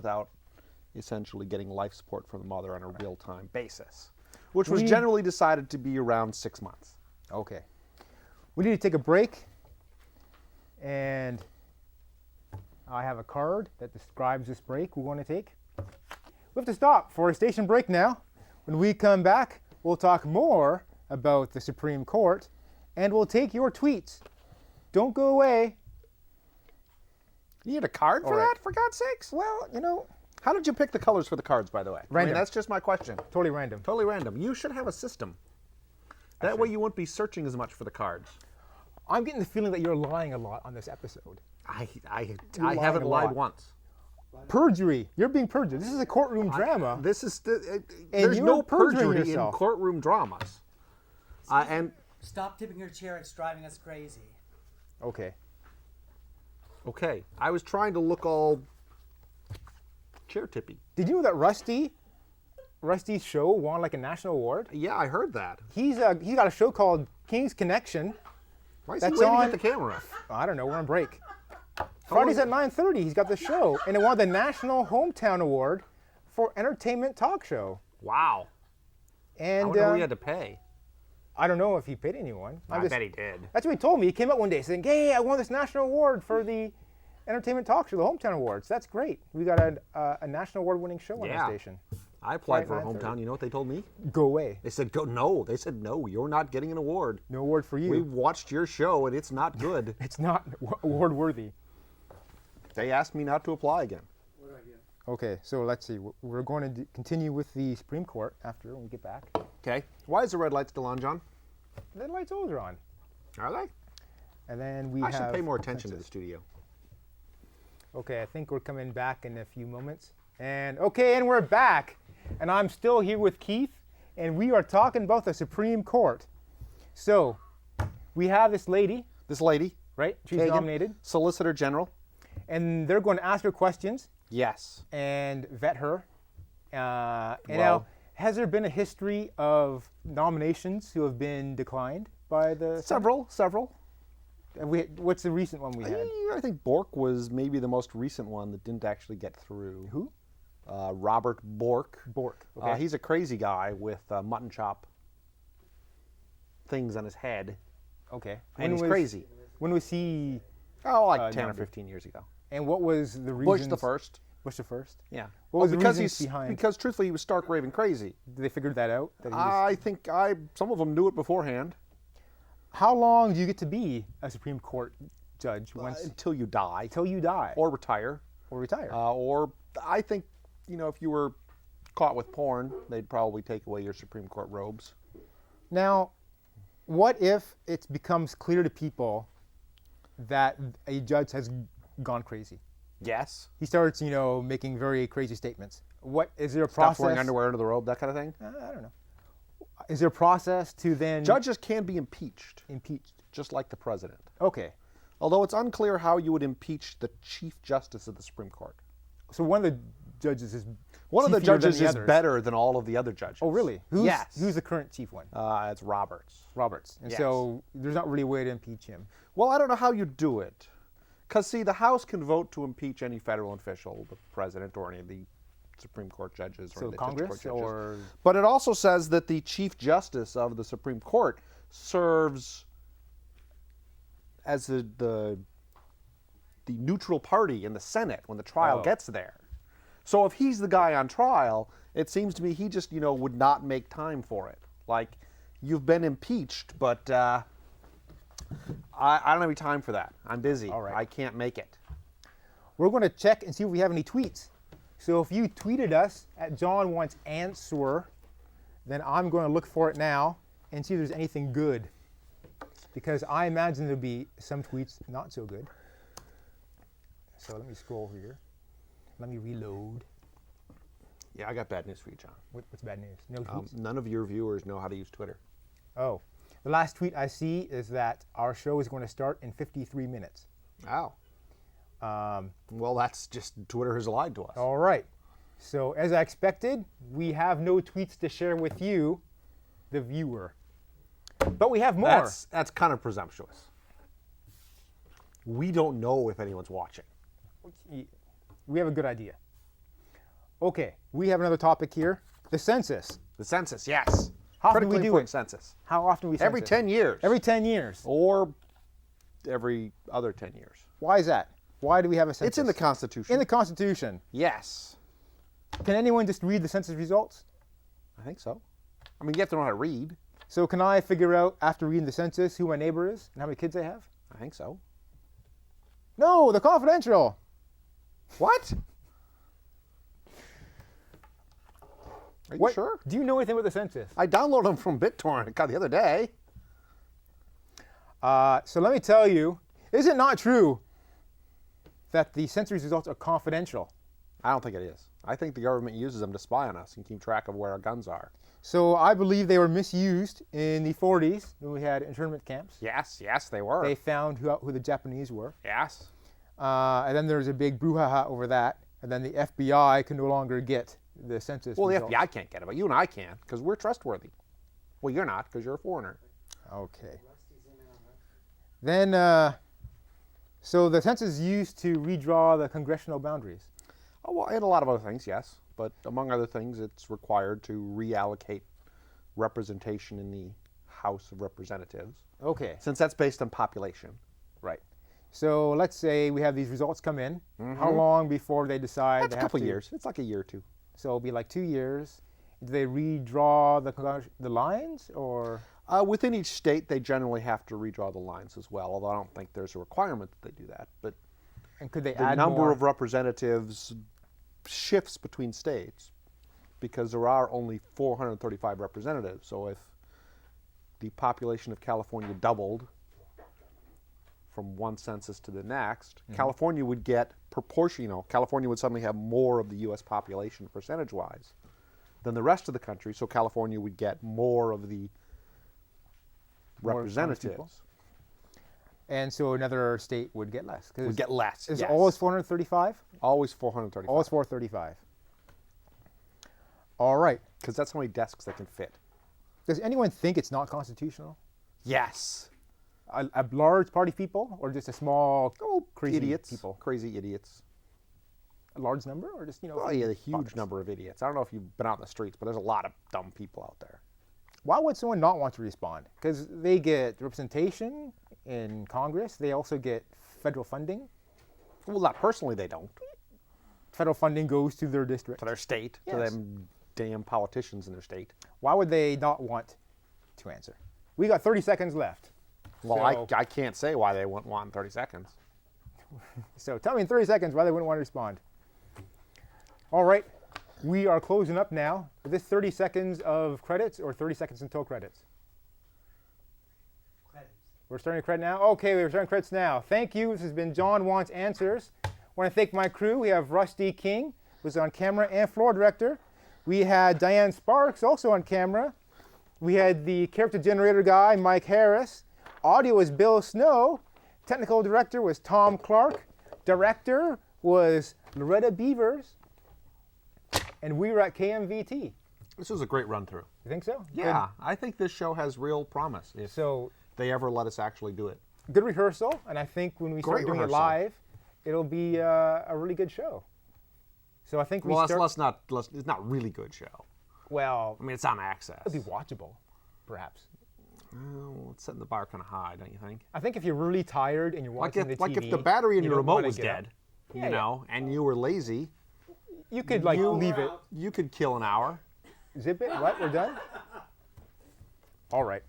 without essentially getting life support from the mother on a real-time basis, which was generally decided to be around 6 months. Okay. We need to take a break, and I have a card that describes this break we want to take. We have to stop for a station break now. When we come back, we'll talk more about the Supreme Court, and we'll take your tweets. Don't go away. You need a card for that, for God's sakes? Well, you know. How did you pick the colors for the cards, by the way? Random. I mean, that's just my question. Totally random. Totally random. You should have a system. That way you won't be searching as much for the cards. I'm getting the feeling that you're lying a lot on this episode. I haven't lied once. Perjury. You're being perjured. This is a courtroom drama. There's no perjury in courtroom dramas. And stop tipping your chair. It's driving us crazy. Okay. Okay. I was trying to look all chair tippy. Did you know that Rusty's show won like a national award? Yeah, I heard that. He's got a show called King's Connection. Why is he waving at the camera? I don't know. We're on break. Fridays at 9:30. He's got the show, and it won the National Hometown Award for Entertainment Talk Show. Wow. And I wonder who he had to pay. I don't know if he paid anyone. I bet he did. That's what he told me. He came out one day saying, "Hey, I won this national award for the Entertainment Talk Show, the Hometown Awards. That's great. We got a national award-winning show on our station." I applied for a hometown. You know what they told me? Go away. They said, no. They said, no, you're not getting an award. No award for you. We watched your show, and it's not good. It's not award-worthy. They asked me not to apply again. Okay, so let's see. We're going to continue with the Supreme Court after we get back. Okay. Why is the red light still on, John? The lights always are on. Are they? And then I should pay more attention to the studio. Okay, I think we're coming back in a few moments. And we're back. And I'm still here with Keith, and we are talking about the Supreme Court. So, we have this lady. This lady. Right? She's Kagan, nominated. Solicitor General. And they're going to ask her questions. Yes. And vet her. Now, has there been a history of nominations who have been declined by the Several. What's the recent one we had? I think Bork was maybe the most recent one that didn't actually get through. Who? Robert Bork. Bork. Okay. He's a crazy guy with mutton chop things on his head. Okay. And he's crazy. When was he? Oh, like 10 or 15 years ago. And what was the reason? Bush the first. Bush the first? Yeah. What was the reasons behind? Because truthfully, he was stark raving crazy. Did they figure that out? I think some of them knew it beforehand. How long do you get to be a Supreme Court judge? Until you die. Until you die. Or retire. Or I think, if you were caught with porn, they'd probably take away your Supreme Court robes. Now, what if it becomes clear to people that a judge has gone crazy? Yes. He starts, making very crazy statements. What is there a process? Stop wearing underwear under the robe, that kind of thing? I don't know. Is there a process to then... Judges can be impeached. Impeached. Just like the president. Okay. Although it's unclear how you would impeach the Chief Justice of the Supreme Court. So one of the judges is better than all of the other judges. Oh, really? Yes. Who's the current chief one? It's Roberts. And so there's not really a way to impeach him. Well, I don't know how you do it. Because, see, the House can vote to impeach any federal official, the president or any of the Supreme Court judges. So Congress or... But it also says that the Chief Justice of the Supreme Court serves as the neutral party in the Senate when the trial gets there. So if he's the guy on trial, it seems to me he just, would not make time for it. Like, you've been impeached, but I don't have any time for that. I'm busy. All right. I can't make it. We're going to check and see if we have any tweets. So if you tweeted us at John Wants Answer, then I'm going to look for it now and see if there's anything good. Because I imagine there'll be some tweets not so good. So let me scroll here. Let me reload. Yeah, I got bad news for you, John. What's bad news? No tweets? None of your viewers know how to use Twitter. Oh. The last tweet I see is that our show is going to start in 53 minutes. Wow. Well, that's just Twitter has lied to us. All right. So as I expected, we have no tweets to share with you, the viewer. But we have more. That's kind of presumptuous. We don't know if anyone's watching. We have a good idea. Okay, we have another topic here. The census. The census, yes. How often do Critically we do important it? census. How often do we census? Every 10 years. Every 10 years. Or every other 10 years. Why is that? Why do we have a census? It's in the Constitution. In the Constitution. Yes. Can anyone just read the census results? I think so. I mean, you have to know how to read. So can I figure out, after reading the census, who my neighbor is and how many kids they have? I think so. No, they're confidential. What? Are you sure? Do you know anything about the census? I downloaded them from BitTorrent the other day. So let me tell you, is it not true that the census results are confidential? I don't think it is. I think the government uses them to spy on us and keep track of where our guns are. So I believe they were misused in the 40s when we had internment camps. Yes, they were. They found who the Japanese were. Yes. And then there was a big brouhaha over that. And then the FBI can no longer get the census Well, results. the FBI can't get it, but you and I can, because we're trustworthy. Well, you're not, because you're a foreigner. Okay. Then, so the census is used to redraw the congressional boundaries. Oh, well, and a lot of other things, yes. But among other things, it's required to reallocate representation in the House of Representatives, Okay. since that's based on population. Right. So let's say we have these results come in. How long before they decide? That's they a have couple to- years. It's like a year or two. So it'll be like 2 years. Do they redraw the lines, or? Within each state, they generally have to redraw the lines as well, although I don't think there's a requirement that they do that. But And could they the add number more? of representatives shifts between states because there are only 435 representatives. So if the population of California doubled from one census to the next, California would get California would suddenly have more of the U.S. population percentage-wise than the rest of the country, so California would get more of the More representatives. townspeople. And so another state would get less. Would get less. Is yes. it always 435? Always 435. Always 435. All right. Because that's how many desks they can fit. Does anyone think it's not constitutional? Yes. A large party people, or just a small crazy idiots. people? Crazy idiots. A large number, or just Oh yeah, the huge pockets? number of idiots. I don't know if you've been out in the streets, but there's a lot of dumb people out there. Why would someone not want to respond? Because they get representation in Congress. They also get federal funding. Well, not personally, they don't. Federal funding goes to their district. To their state, to Yes. them damn politicians in their state. Why would they not want to answer? We got 30 seconds left. Well, So- I can't say why they wouldn't want in 30 seconds. So tell me in 30 seconds why they wouldn't want to respond. All right, we are closing up now. Is this 30 seconds of credits or 30 seconds until credits? Credits. We're starting credit now? Okay, we're starting credits now. Thank you. This has been John Wants Answers. I want to thank my crew. We have Rusty King, who's on camera, and floor director. We had Diane Sparks, also on camera. We had the character generator guy, Mike Harris. Audio was Bill Snow. Technical director was Tom Clark. Director was Loretta Beavers. And we were at KMVT. This was a great run through. You think so? Yeah, I think this show has real promise if So they ever let us actually do it. good rehearsal, and I think when we start Great doing rehearsal. it live, it'll be a really good show. So I think we Well, start. it's not really good show. Well, I mean, it's on Access. it'll be watchable, perhaps. Well, it's setting the bar kind of high, don't you think? I think if you're really tired and you're Like watching if, the TV, like if the battery in you your don't remote wanna was get up. dead, Yeah, you know, and you were lazy, you could like leave it, you could kill an hour. zip it. What? We're done. All right.